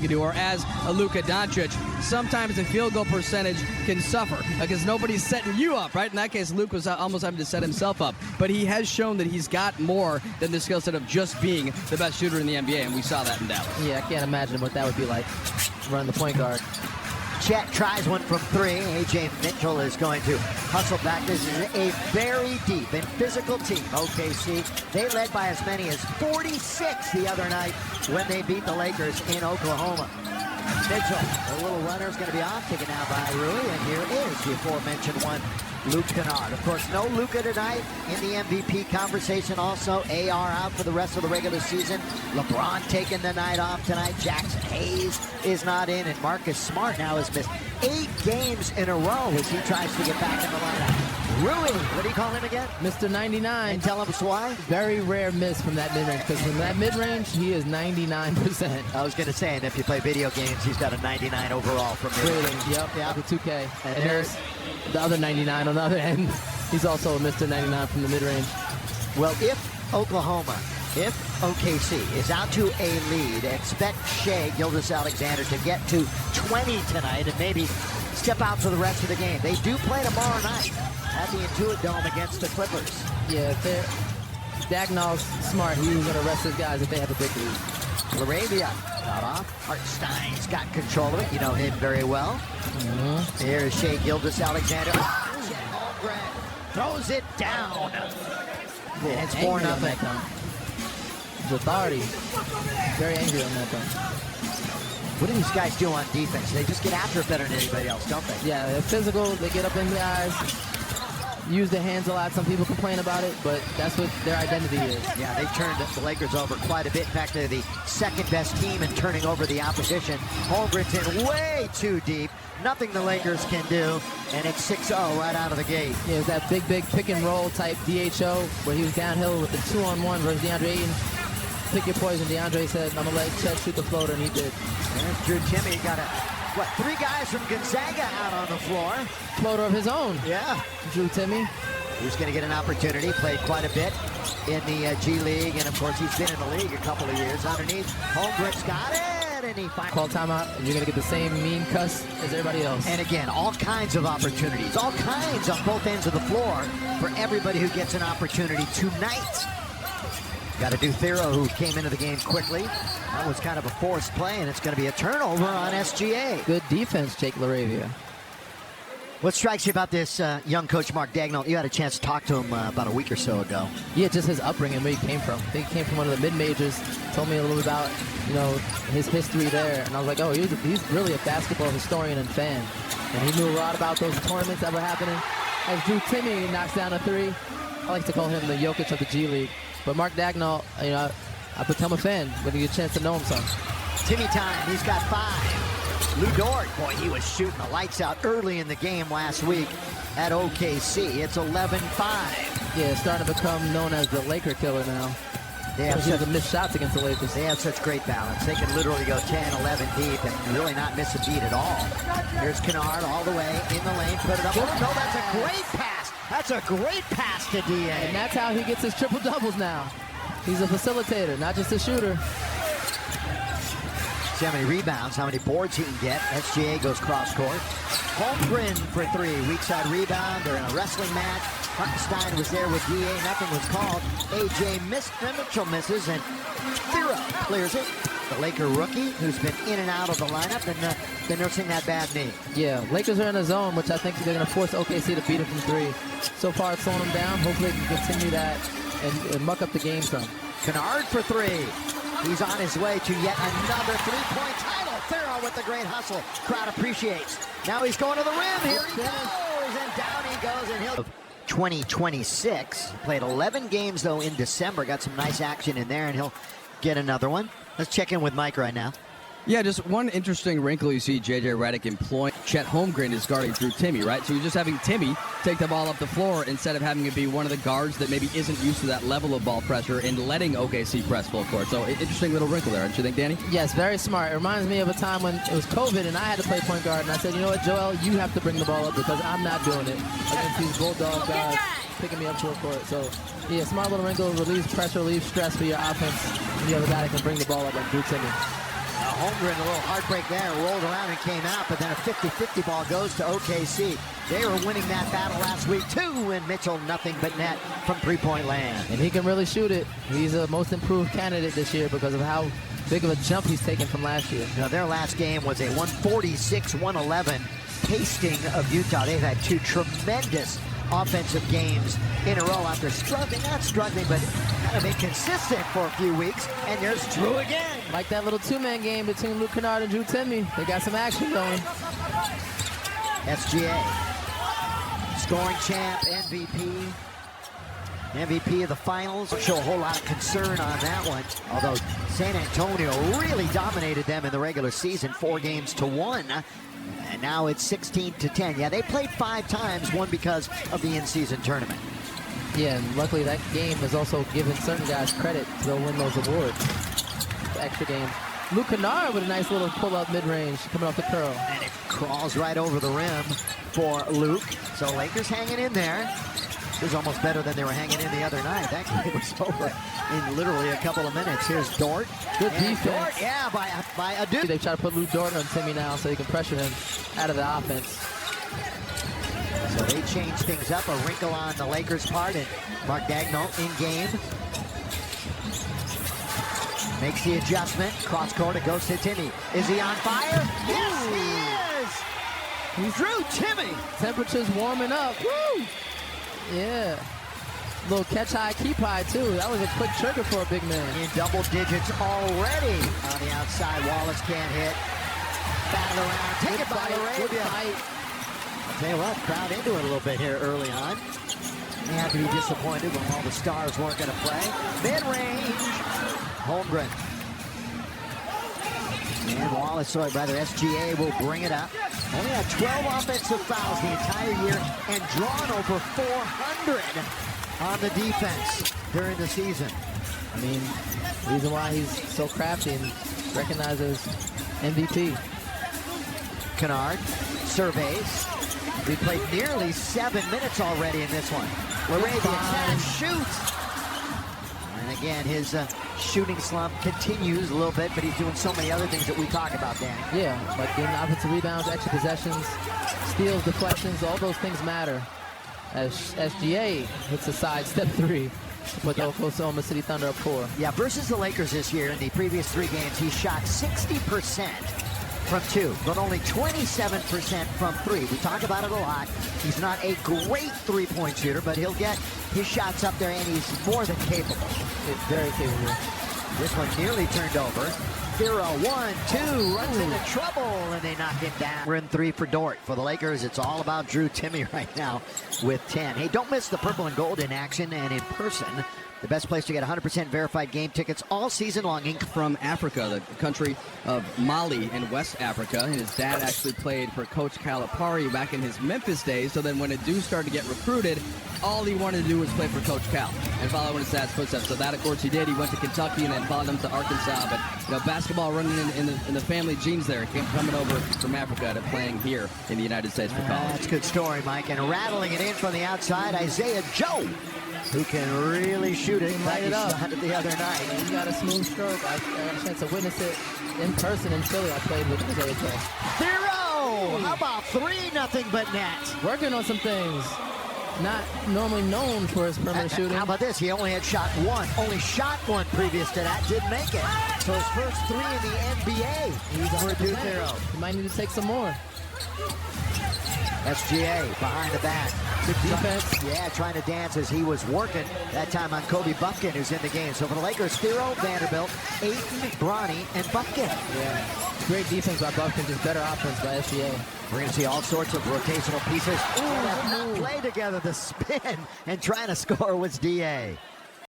can do, or as a Luka Doncic, sometimes the field goal percentage can suffer because nobody's setting you up, right? In that case, Luke was almost having to set himself up. But he has shown that he's got more than the skill set of just being the best shooter in the NBA, and we saw that in Dallas. Yeah, I can't imagine what that would be like, running the point guard. Chet tries one from three. A.J. Mitchell is going to hustle back. This is a very deep and physical team, OKC. They led by as many as 46 the other night when they beat the Lakers in Oklahoma. Mitchell, the little runner, is going to be off, taken out by Rui, and here is the aforementioned one, Luke Kennard. Of course, no Luka tonight in the MVP conversation. Also, AR out for the rest of the regular season. LeBron taking the night off tonight. Jackson Hayes is not in, and Marcus Smart now has missed 8 games in a row as he tries to get back in the lineup. Rui, what do you call him again? Mr. 99. And tell him why? Very rare miss from that mid-range, because from that mid-range, he is 99%. I was going to say, and if you play video games, he's got a 99 overall from mid-range. Yep, the 2K. And there's the other 99 on the other end. He's also a Mr. 99 from the mid-range. Well, if Oklahoma, if OKC is out to a lead, expect Shai Gilgeous-Alexander to get to 20 tonight and maybe step out for the rest of the game. They do play tomorrow night at the Intuit Dome against the Clippers. Yeah, if they're Daigneault's smart, he's going to rest his guys if they have a big lead. Laravia got off. Hartenstein's got control of it. You know him very well. Here's Shai Gilgeous-Alexander. Holmgren throws it down. And it's 4-0. His authority. Very angry on that though. What do these guys do on defense? They just get after it better than anybody else, don't they? Yeah, they're physical. They get up in the eyes. Use their hands a lot. Some people complain about it, but that's what their identity is. Yeah, they turned the Lakers over quite a bit. In fact, they're the second best team in turning over the opposition. Holmgren's in way too deep. Nothing the Lakers can do, and it's 6-0 right out of the gate. Yeah, it was that big pick and roll type DHO where he was downhill with the 2-on-1 versus DeAndre Ayton. Pick your poison. DeAndre said, I'm going to let Chet shoot the floater, and he did. There's Drew Timme. Got what, 3 guys from Gonzaga out on the floor. Floater of his own. Yeah. Drew Timme. He's going to get an opportunity. Played quite a bit in the G League, and of course he's been in the league a couple of years. Underneath, Holmgren's got it, and he finally call timeout, and you're going to get the same mean cuss as everybody else. And again, all kinds of opportunities, all kinds on both ends of the floor for everybody who gets an opportunity tonight. Got to do Thero, who came into the game quickly. That was kind of a forced play, and it's going to be a turnover on SGA. Good defense, Jake Laravia. What strikes you about this young coach, Mark Daigneault? You had a chance to talk to him about a week or so ago. Yeah, just his upbringing, where he came from. I think he came from one of the mid-majors. Told me a little bit about, his history there. And I was like, oh, he's really a basketball historian and fan. And he knew a lot about those tournaments that were happening. As Drew Timme knocks down a 3, I like to call him the Jokic of the G League. But Mark Daigneault, I become a fan when you get a chance to know him some. Timme time, he's got 5. Lou Dort, boy, he was shooting the lights out early in the game last week at OKC. It's 11-5. Yeah, starting to become known as the Laker killer now. They have such missed shots against the Lakers. They have such great balance. They can literally go 10, 11 deep and really not miss a beat at all. Here's Kennard all the way in the lane, put it up. Oh, no, that's a great pass. That's a great pass to DA. And that's how he gets his triple-doubles now. He's a facilitator, not just a shooter. See how many rebounds, how many boards he can get. SGA goes cross-court. Holmgren for 3. Weak side rebound. They're in a wrestling match. Hartenstein was there with DA. Nothing was called. A.J. Mitchell misses, and Thero clears it. The Laker rookie, who's been in and out of the lineup and been nursing that bad knee. Yeah, Lakers are in a zone, which I think they're going to force OKC to beat him from 3. So far, it's slowing them down. Hopefully, they can continue that and muck up the game some. Kennard for 3. He's on his way to yet another 3-point title. Thero with the great hustle. Crowd appreciates. Now he's going to the rim. Here he goes, and down he goes, and he'll... 2026. Played 11 games, though, in December. Got some nice action in there, and he'll get another one. Let's check in with Mike right now. Yeah, just one interesting wrinkle you see J.J. Redick employing. Chet Holmgren is guarding through Timme, right? So you're just having Timme take the ball up the floor instead of having it be one of the guards that maybe isn't used to that level of ball pressure and letting OKC press full court. So interesting little wrinkle there, don't you think, Danny? Yes, very smart. It reminds me of a time when it was COVID and I had to play point guard, and I said, you know what, Joel, you have to bring the ball up because I'm not doing it against these Bulldog guys picking me up short court. So, yeah, smart little wrinkle, relieves pressure, relieves stress for your offense. And you have a guy that can bring the ball up like Drew Timme. Holmgren, a little heartbreak there, rolled around and came out, but then a 50-50 ball goes to OKC. They were winning that battle last week too, and Mitchell nothing but net from three-point land. And he can really shoot it. He's a most improved candidate this year because of how big of a jump he's taken from last year. Now, their last game was a 146-111 pasting of Utah. They've had two tremendous offensive games in a row after struggling, not struggling, but kind of inconsistent for a few weeks. And there's Drew again. Like that little two-man game between Luke Kennard and Drew Timme. They got some action going. SGA, scoring champ, MVP. MVP of the finals. Show a whole lot of concern on that one. Although San Antonio really dominated them in the regular season, 4-1. And now it's 16-10. Yeah, they played 5 times, one because of the in-season tournament. Yeah, and luckily that game has also given certain guys credit to win those awards. The extra game. Luke Kennard with a nice little pull-up mid-range coming off the curl. And it crawls right over the rim for Luke. So Lakers hanging in there. It was almost better than they were hanging in the other night. That game was over in literally a couple of minutes. Here's Dort. Good defense. Dort, yeah, by a dude. They try to put Luke Dort on Timme now so he can pressure him out of the offense. So they change things up. A wrinkle on the Lakers' part, and Mark Daigneault in game. Makes the adjustment. Cross court, it goes to Timme. Is he on fire? Yes, he is! Drew Timme. Temperature's warming up. Woo! Yeah. Little catch high, keep high, too. That was a quick trigger for a big man. In double digits already. On the outside, Wallace can't hit. Battle around. Take it by Arabia. I'll tell you what, crowd into it a little bit here early on. They have to be disappointed when all the stars weren't going to play. Mid-range. Holmgren. And Wallace, or rather SGA, will bring it up. Only had 12 offensive fouls the entire year and drawn over 400 on the defense during the season. I mean, the reason why he's so crafty and recognized as MVP. Kennard surveys. We played nearly 7 minutes already in this one. Laravia shoots. And again, his shooting slump continues a little bit, but he's doing so many other things that we talk about, Danny. Yeah, like getting offensive rebounds, extra possessions, steals, deflections, all those things matter. As SGA hits a side step 3 to put the Oklahoma City Thunder up 4. Yeah, versus the Lakers this year, in the previous 3 games, he shot 60% from 2, but only 27% from 3. We talk about it a lot. He's not a great three-point shooter, but he'll get his shots up there, and he's more than capable. It's very capable. This one nearly turned over. 0-1-2, runs into trouble, and they knock him down. We're in 3 for Dort. For the Lakers, it's all about Drew Timme right now with 10. Hey, don't miss the purple and gold in action and in person. The best place to get 100% verified game tickets all season long. From Africa, the country of Mali in West Africa. And his dad actually played for Coach Calipari back in his Memphis days. So then when a dude started to get recruited, all he wanted to do was play for Coach Cal and follow in his dad's footsteps. So that, of course, he did. He went to Kentucky and then followed him to Arkansas. But, basketball running in the family genes there. Coming over from Africa to playing here in the United States for college. That's a good story, Mike. And rattling it in from the outside, Isaiah Joe, who can really shoot it. Light it up. Shot it the other night. He got a smooth stroke. I got a chance to witness it in person in Philly. I played with Isaiah Joe. 0! How about 3-0 but net? Working on some things. Not normally known for his perimeter shooting. How about this? He only had shot 1. Only shot 1 previous to that. Didn't make it. So his first 3 in the NBA. He's for Duke. He might need to take some more. SGA behind the back. Good defense. Yeah, trying to dance as he was working. That time on Kobe Buffkin, who's in the game. So for the Lakers, Thero, Vanderbilt, Ayton, Bronny, and Buffkin. Yeah. Great defense by Buffkin, just better offense by SGA. We're going to see all sorts of rotational pieces. Ooh, play together, the spin, and trying to score was DA.